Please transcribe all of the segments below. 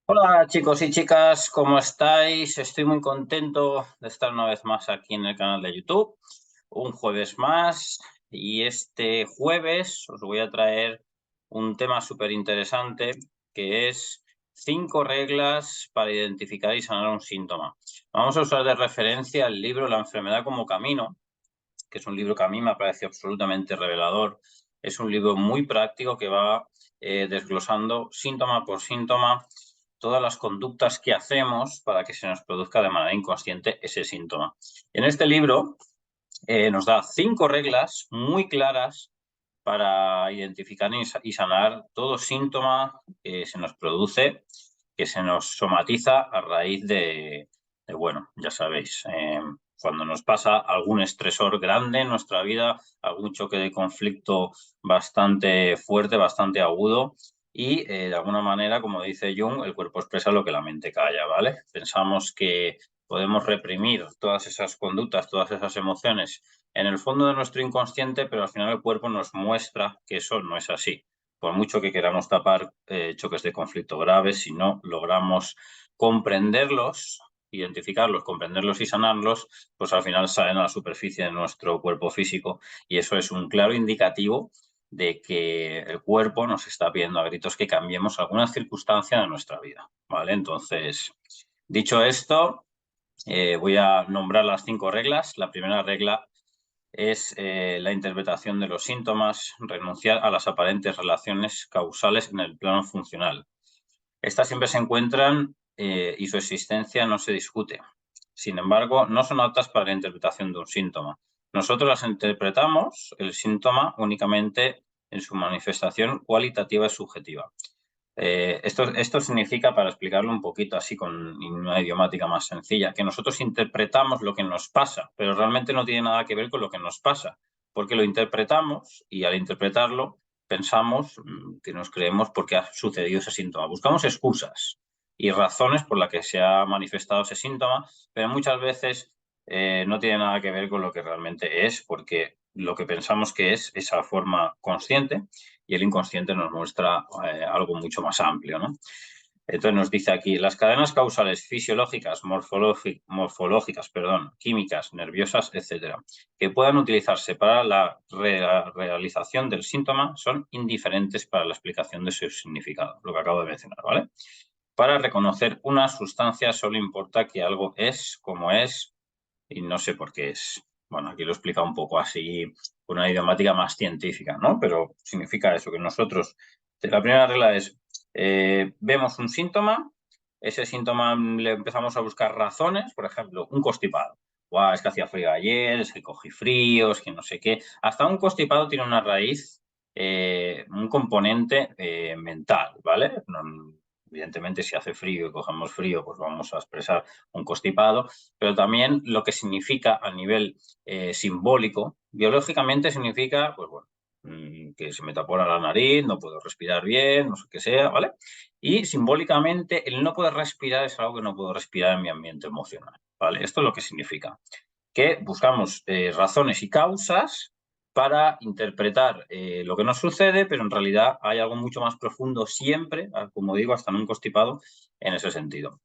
Hola chicos y chicas, ¿cómo estáis? Estoy muy contento de estar una vez más aquí en el canal de YouTube, un jueves más, y este jueves os voy a traer un tema súper interesante que es 5 reglas para identificar y sanar un síntoma. Vamos a usar de referencia el libro La enfermedad como camino, que es un libro que a mí me parece absolutamente revelador. Es un libro muy práctico que va desglosando síntoma por síntoma todas las conductas que hacemos para que se nos produzca de manera inconsciente ese síntoma. En este libro nos da 5 reglas muy claras para identificar y sanar todo síntoma que se nos produce, que se nos somatiza a raíz bueno, ya sabéis, cuando nos pasa algún estresor grande en nuestra vida, algún choque de conflicto bastante fuerte, bastante agudo, y de alguna manera, como dice Jung, el cuerpo expresa lo que la mente calla, ¿vale? Pensamos que podemos reprimir todas esas conductas, todas esas emociones en el fondo de nuestro inconsciente, pero al final el cuerpo nos muestra que eso no es así. Por mucho que queramos tapar choques de conflicto graves, si no logramos comprenderlos, identificarlos, comprenderlos y sanarlos, pues al final salen a la superficie de nuestro cuerpo físico, y eso es un claro indicativo de que el cuerpo nos está pidiendo a gritos que cambiemos alguna circunstancia de nuestra vida, ¿vale? Entonces, dicho esto, voy a nombrar las 5 reglas. La primera regla es la interpretación de los síntomas, renunciar a las aparentes relaciones causales en el plano funcional. Estas siempre se encuentran y su existencia no se discute. Sin embargo, no son aptas para la interpretación de un síntoma. Nosotros las interpretamos, el síntoma, únicamente en su manifestación cualitativa y subjetiva. Esto significa, para explicarlo un poquito así con una idiomática más sencilla, que nosotros interpretamos lo que nos pasa, pero realmente no tiene nada que ver con lo que nos pasa, porque lo interpretamos y al interpretarlo pensamos que nos creemos por qué ha sucedido ese síntoma. Buscamos excusas y razones por las que se ha manifestado ese síntoma, pero muchas veces no tiene nada que ver con lo que realmente es, porque lo que pensamos que es esa forma consciente y el inconsciente nos muestra algo mucho más amplio, ¿no? Entonces nos dice aquí, las cadenas causales fisiológicas, morfológicas, químicas, nerviosas, etcétera, que puedan utilizarse para la realización del síntoma son indiferentes para la explicación de su significado, lo que acabo de mencionar, ¿vale? Para reconocer una sustancia solo importa que algo es como es y no sé por qué es. Bueno, aquí lo explica un poco así, con una idiomática más científica, ¿no? Pero significa eso, que nosotros, la primera regla es, vemos un síntoma, ese síntoma le empezamos a buscar razones, por ejemplo, un constipado. Guau, es que hacía frío ayer, es que cogí frío, es que no sé qué. Hasta un constipado tiene una raíz, un componente mental, ¿vale? Evidentemente, si hace frío y cogemos frío, pues vamos a expresar un constipado, pero también lo que significa a nivel simbólico, biológicamente significa, pues bueno, que se me tapó la nariz, no puedo respirar bien, no sé qué sea, ¿vale? Y simbólicamente el no poder respirar es algo que no puedo respirar en mi ambiente emocional, ¿vale? Esto es lo que significa. Que buscamos razones y causas para interpretar lo que nos sucede, pero en realidad hay algo mucho más profundo siempre, como digo, hasta en un constipado, en ese sentido.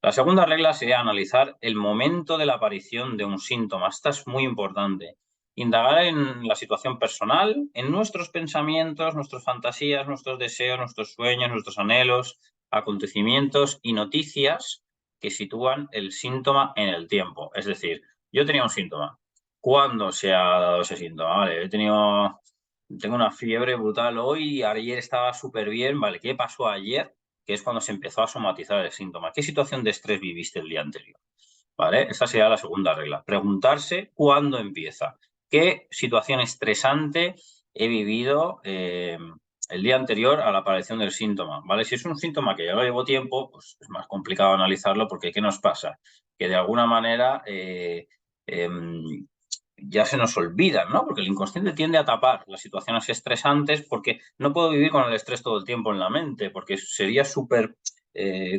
La segunda regla sería analizar el momento de la aparición de un síntoma. Esta es muy importante. Indagar en la situación personal, en nuestros pensamientos, nuestras fantasías, nuestros deseos, nuestros sueños, nuestros anhelos, acontecimientos y noticias que sitúan el síntoma en el tiempo. Es decir, yo tenía un síntoma. ¿Cuándo se ha dado ese síntoma? Vale, tengo una fiebre brutal hoy, ayer estaba súper bien, vale, ¿qué pasó ayer? Que es cuando se empezó a somatizar el síntoma. ¿Qué situación de estrés viviste el día anterior? ¿Vale? Esta sería la segunda regla. Preguntarse cuándo empieza. ¿Qué situación estresante he vivido el día anterior a la aparición del síntoma? ¿Vale? Si es un síntoma que ya llevo tiempo, pues es más complicado analizarlo porque ¿qué nos pasa? Que de alguna manera eh, ya se nos olvida, ¿no? Porque el inconsciente tiende a tapar las situaciones estresantes porque no puedo vivir con el estrés todo el tiempo en la mente, porque sería súper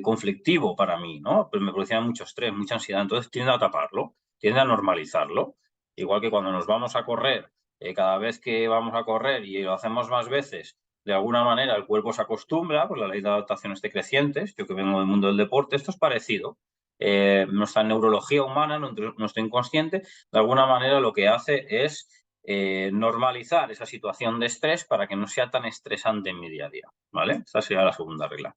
conflictivo para mí, ¿no? Pues me producía mucho estrés, mucha ansiedad, entonces tiende a taparlo, tiende a normalizarlo. Igual que cuando nos vamos a correr, cada vez que vamos a correr y lo hacemos más veces, de alguna manera el cuerpo se acostumbra, pues la ley de adaptación es decreciente. Yo que vengo del mundo del deporte, esto es parecido. Nuestra neurología humana, nuestro inconsciente, de alguna manera lo que hace es normalizar esa situación de estrés para que no sea tan estresante en mi día a día, ¿vale? Esta sería la segunda regla.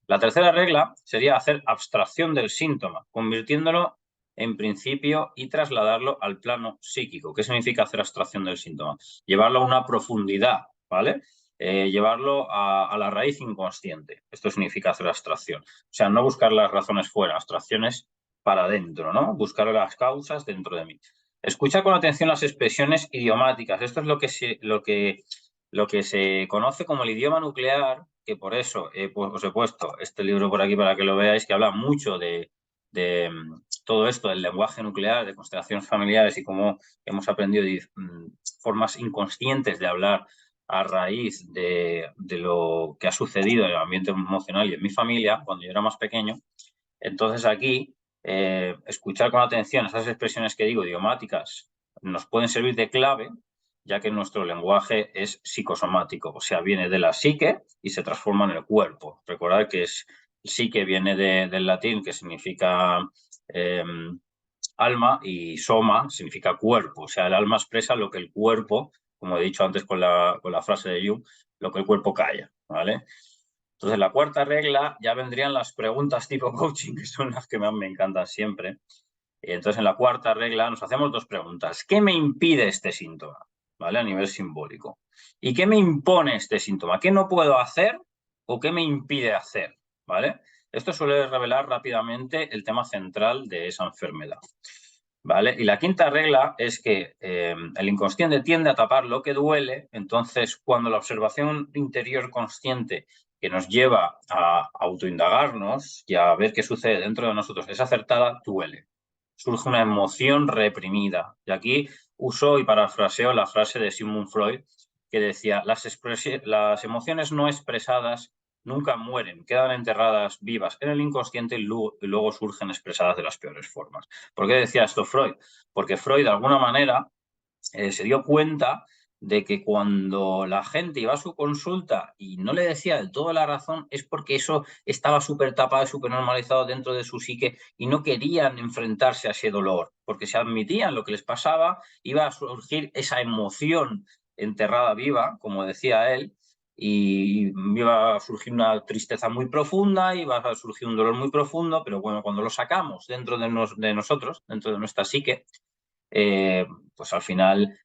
La tercera regla sería hacer abstracción del síntoma, convirtiéndolo en principio y trasladarlo al plano psíquico. ¿Qué significa hacer abstracción del síntoma? Llevarlo a una profundidad, ¿vale? Llevarlo a la raíz inconsciente. Esto significa hacer abstracción. O sea, no buscar las razones fuera, abstracciones para adentro, ¿no? Buscar las causas dentro de mí. Escucha con atención las expresiones idiomáticas. Esto es lo que se conoce como el idioma nuclear, que por eso pues, os he puesto este libro por aquí para que lo veáis, que habla mucho de todo esto, del lenguaje nuclear, de constelaciones familiares y cómo hemos aprendido formas inconscientes de hablar a raíz de lo que ha sucedido en el ambiente emocional y en mi familia cuando yo era más pequeño. Entonces aquí, escuchar con atención esas expresiones que digo, idiomáticas, nos pueden servir de clave, ya que nuestro lenguaje es psicosomático, o sea, viene de la psique y se transforma en el cuerpo. Recordad que psique viene del latín, que significa alma, y soma significa cuerpo. O sea, el alma expresa lo que el cuerpo, como he dicho antes con la frase de Jung, lo que el cuerpo calla, ¿vale? Entonces, la cuarta regla ya vendrían las preguntas tipo coaching, que son las que más me encantan siempre. Entonces, en la cuarta regla nos hacemos dos preguntas. ¿Qué me impide este síntoma? ¿Vale? A nivel simbólico. ¿Y qué me impone este síntoma? ¿Qué no puedo hacer o qué me impide hacer? ¿Vale? Esto suele revelar rápidamente el tema central de esa enfermedad. ¿Vale? Y la quinta regla es que el inconsciente tiende a tapar lo que duele. Entonces, cuando la observación interior consciente que nos lleva a autoindagarnos y a ver qué sucede dentro de nosotros es acertada, duele. Surge una emoción reprimida. Y aquí uso y parafraseo la frase de Sigmund Freud que decía, las emociones no expresadas nunca mueren, quedan enterradas vivas en el inconsciente y luego surgen expresadas de las peores formas. ¿Por qué decía esto Freud? Porque Freud, de alguna manera, se dio cuenta de que cuando la gente iba a su consulta y no le decía del todo la razón, es porque eso estaba súper tapado, súper normalizado dentro de su psique y no querían enfrentarse a ese dolor, porque si admitían lo que les pasaba, iba a surgir esa emoción enterrada viva, como decía él, y iba a surgir una tristeza muy profunda, iba a surgir un dolor muy profundo, pero bueno, cuando lo sacamos dentro de nosotros, dentro de nuestra psique, pues al final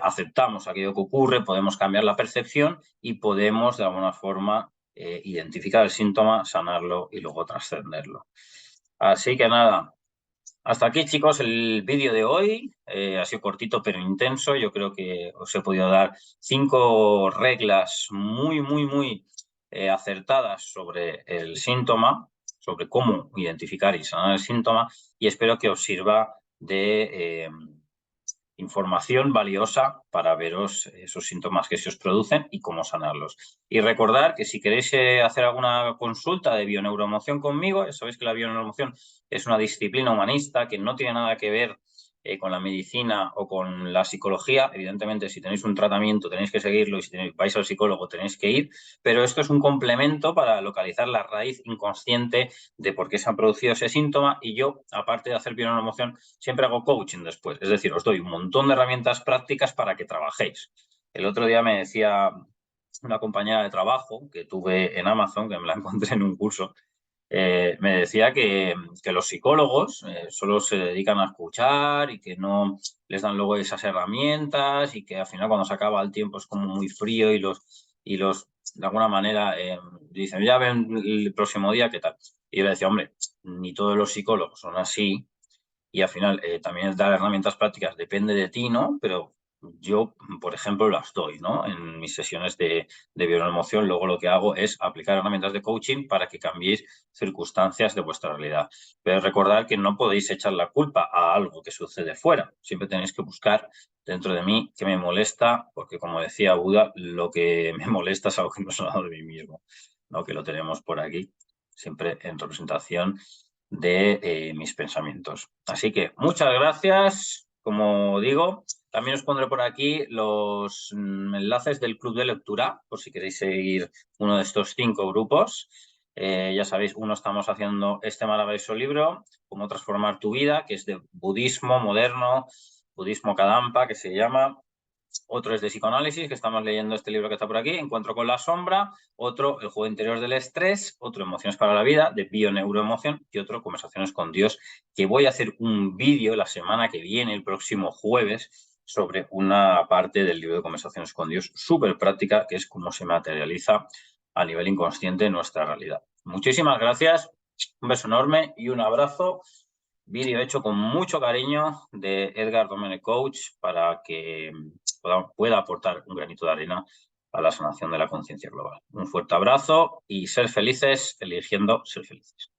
aceptamos aquello que ocurre, podemos cambiar la percepción y podemos de alguna forma identificar el síntoma, sanarlo y luego trascenderlo. Así que nada, hasta aquí chicos el vídeo de hoy. Ha sido cortito pero intenso. Yo creo que os he podido dar 5 reglas muy acertadas sobre el síntoma, sobre cómo identificar y sanar el síntoma, y espero que os sirva de información valiosa para veros esos síntomas que se os producen y cómo sanarlos. Y recordar que si queréis hacer alguna consulta de bioneuroemoción conmigo, ya sabéis que la bioneuroemoción es una disciplina humanista que no tiene nada que ver con la medicina o con la psicología. Evidentemente, si tenéis un tratamiento tenéis que seguirlo y si vais al psicólogo tenéis que ir, pero esto es un complemento para localizar la raíz inconsciente de por qué se ha producido ese síntoma, y yo, aparte de hacer bioneuroemoción, siempre hago coaching después. Es decir, os doy un montón de herramientas prácticas para que trabajéis. El otro día me decía una compañera de trabajo que tuve en Amazon, que me la encontré en un curso, me decía que los psicólogos solo se dedican a escuchar y que no les dan luego esas herramientas y que al final cuando se acaba el tiempo es como muy frío y los de alguna manera dicen, ya ven el próximo día, ¿qué tal? Y yo le decía, hombre, ni todos los psicólogos son así y al final también dar herramientas prácticas depende de ti, ¿no? Pero yo, por ejemplo, las doy, ¿no? En mis sesiones de bioemoción, luego lo que hago es aplicar herramientas de coaching para que cambiéis circunstancias de vuestra realidad. Pero recordad que no podéis echar la culpa a algo que sucede fuera. Siempre tenéis que buscar dentro de mí qué me molesta, porque como decía Buda, lo que me molesta es algo que no es nada de mí mismo, ¿no? Que lo tenemos por aquí, siempre en representación de mis pensamientos. Así que muchas gracias. Como digo, También os pondré por aquí los enlaces del club de lectura, por si queréis seguir uno de estos 5 grupos. Ya sabéis, uno estamos haciendo este maravilloso libro, Cómo transformar tu vida, que es de budismo moderno, budismo Kadampa, que se llama. Otro es de psicoanálisis, que estamos leyendo este libro que está por aquí, Encuentro con la sombra. Otro, El juego interior del estrés. Otro, Emociones para la vida, de bioneuroemoción. Y otro, Conversaciones con Dios, que voy a hacer un vídeo la semana que viene, el próximo jueves, sobre una parte del libro de Conversaciones con Dios súper práctica, que es cómo se materializa a nivel inconsciente nuestra realidad. Muchísimas gracias, un beso enorme y un abrazo. Vídeo hecho con mucho cariño de Edgar Domene Coach para que pueda aportar un granito de arena a la sanación de la conciencia global. Un fuerte abrazo y ser felices eligiendo ser felices.